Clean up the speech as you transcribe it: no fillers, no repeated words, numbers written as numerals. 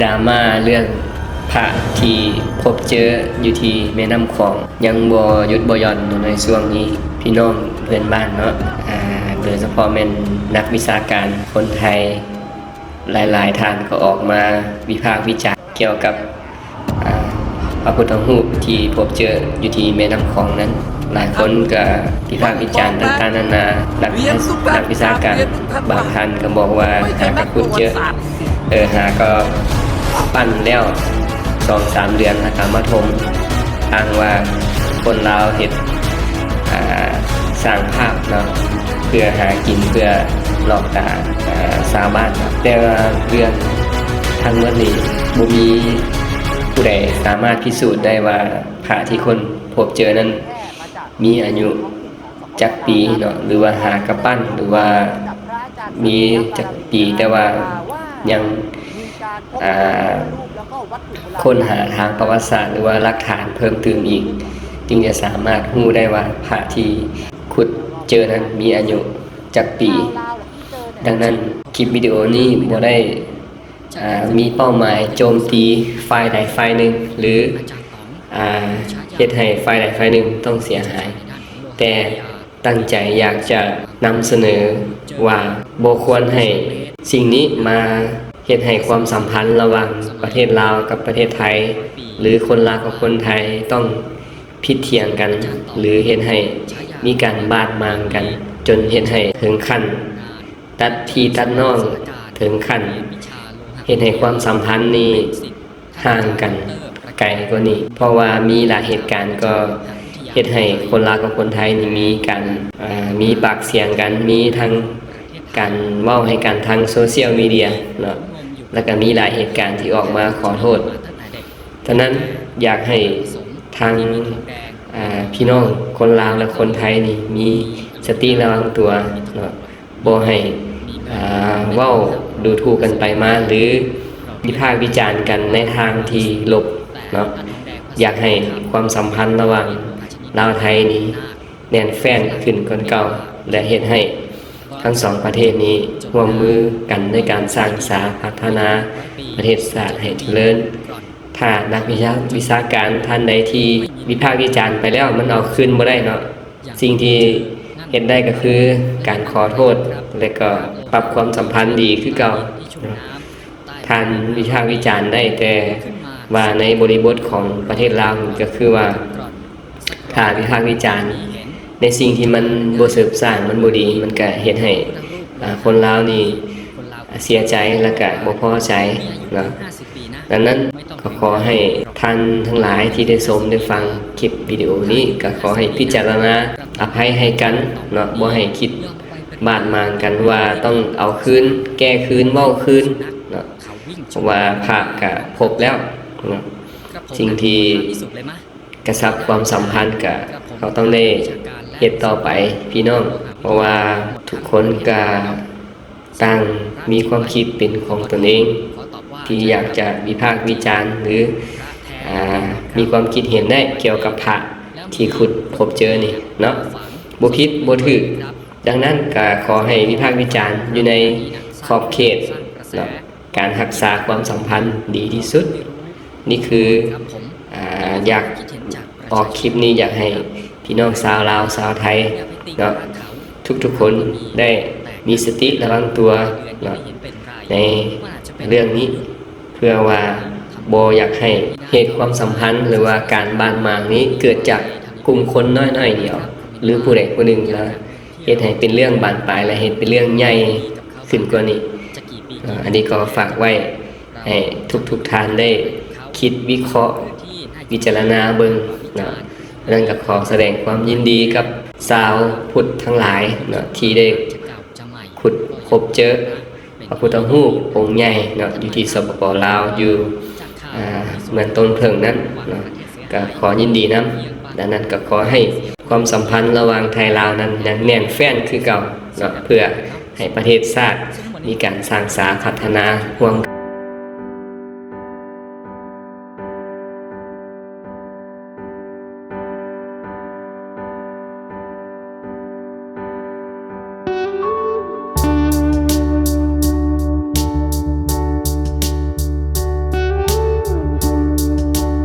ดราม่าเรื่องพระที่พบเจออยู่ที่แม่น้ำคลองยังบ่หยุดบ่หย่อนในช่วงนี้พี่น้องเพื่อนบ้านเนาะโดยเฉพาะแม่นนักวิชาการคนไทยหลายๆท่านก็ออกมาวิพากษ์วิจารณ์เกี่ยวกับพระพุทธรูปที่พบเจออยู่ที่แม่น้ำคลองนั้นหลายคนก็วิพากษ์วิจารณ์ต่างๆนานานักวิชาการบางท่านก็บอกว่าหากระพุทธเจอหาก็ปั้นแล้ว 2-3 เดือนแล้วก็มาทมอ้างว่าคนลาวเฮ็ดสร้างภาพเนาะเพื่อหากินเพื่อหลอกตาชาวบ้านแต่ว่าเรื่องทั้งหมดนี้บ่มีผู้ใดสามารถพิสูจน์ได้ว่าพระที่คนพบเจอนั้นมีอายุจักปีเนาะหรือว่าหากระปั้นหรือว่ามีจักปีแต่ว่ายังค้นหาทางประวัติศาสตร์หรือว่าหลักฐานเพิ่มเติมอีกจึงจะสามารถรู้ได้ว่าพระที่ขุดเจอนั้นมีอายุจักปีดังนั้นคลิปวิดีโอนี้บ่ได้มีเป้าหมายโจมตีฝ่ายใดฝ่ายหนึ่งหรือเฮ็ดให้ฝ่ายใดฝ่ายหนึ่งต้องเสียหายแต่ตั้งใจอยากจะนำเสนอว่าบ่ควรให้สิ่งนี้มาเฮ็ดให้ความสัมพันธ์ระหว่างประเทศลาวกับประเทศไทยหรือคนลาวกับคนไทยต้องผิดเถียงกันหรือเฮ็ดให้มีการบาดหมางกันจนเฮ็ดให้ถึงขั้นตัดพี่ตัดน้องถึงขั้นเฮ็ดให้ความสัมพันธ์นี้ห่างกันไกลกว่านี้เพราะว่ามีหลายเหตุการณ์ก็เฮ็ดให้คนลาวกับคนไทยนี่มีการมีปากเสียงกันมีทั้งการเว้าให้กันทางโซเชียลมีเดียเนาะแล้วก็มีหลายเหตุการณ์ที่ออกมาขอโทษฉะนั้นอยากให้ทางพี่น้องคนลาวและคนไทยนี่มีสติระวังตัวเนาะบ่ให้เว้าดูถูกกันไปมาหรือวิพากษ์วิจารณ์กันในทางที่ลบเนาะอยากให้ความสัมพันธ์ระหว่างลาวไทยนี่แน่นแฟ้นขึ้นกว่าเก่าและเฮ็ดให้ทั้งสองประเทศนี้ร่วมมือกันในการสร้างสรรค์พัฒนาประเทศชาติให้เจริญถ้านักวิชาการท่านใดที่วิพากษ์วิจารณ์ไปแล้วมันเอาคืนบ่ได้เนาะสิ่งที่เฮ็ดได้ก็คือการขอโทษและก็ปรับความสัมพันธ์ดีคือเก่าท่านวิพากษ์วิจารณ์ได้แต่ว่าในบริบทของประเทศลาวก็คือว่าถ้าวิพากษ์วิจารณ์ในสิ่งที่มันบ่เสริมสร้างมันบ่ดีมันก็เฮ็ดให้คนลาวนี่เสียใจและก็บ่พอใจเนาะดังนั้นก็ขอให้ท่านทั้งหลายที่ได้ชมได้ฟังคลิปวิดีโอนี้ก็ขอให้พิจารณาอภัยให้กันเนาะบ่ให้คิดบาดหมางกันว่าต้องเอาคืนแก้คืนเว้าคืนเนาะเพราะว่าพระก็พบแล้วเนาะสิ่งที่กระชับความสัมพันธ์ก็เขาต้องได้เฮ็ดต่อไปพี่น้องเพราะว่าทุกคนก็ต่างมีความคิดเป็นของตนเองที่อยากจะวิพากษ์วิจารณ์หรือมีความคิดเห็นได้เกี่ยวกับพระที่ขุดพบเจอนี่เนาะบ่ผิดบ่ถูกดังนั้นก็ขอให้วิพากษ์วิจารณ์อยู่ในขอบเขตเนาะการรักษาความสัมพันธ์ดีที่สุดนี่คืออยากออกคลิปนี้อยากให้พี่น้องชาวลาวชาวไทยเนาะทุกๆคนได้มีสติระวังตัวเนาะในเรื่องนี้เพื่อว่าบ่อยากให้เหตุความสัมพันธ์หรือว่าการบาดหมางนี้เกิดจากกลุ่มคนน้อยๆเดียวหรือผู้ใดผู้หนึ่งแล้วเฮ็ดให้เป็นเรื่องบานปลายและเฮ็ดเป็นเรื่องใหญ่ขึ้นกว่านี้อันนี้ก็ฝากไว้ให้ทุกท่านได้คิดวิเคราะห์วิจารณาเบิ่งเนาะนั่นก็ขอแสดงความยินดีกับชาวพุทธทั้งหลายเนาะที่ได้ขุดพบเจอพระพุทธรูปองค์ใหญ่เนาะอยู่ที่สปป.ลาวอยู่เหมือนต้นเพลิงนั้นเนาะก็ขอยินดีนำดังนั้นก็ขอให้ความสัมพันธ์ระหว่างไทยลาวนั้นยังแน่นแฟ้นคือเก่าเนาะเพื่อให้ประเทศชาติมีการสร้างสรรค์พัฒนาร่วมกัน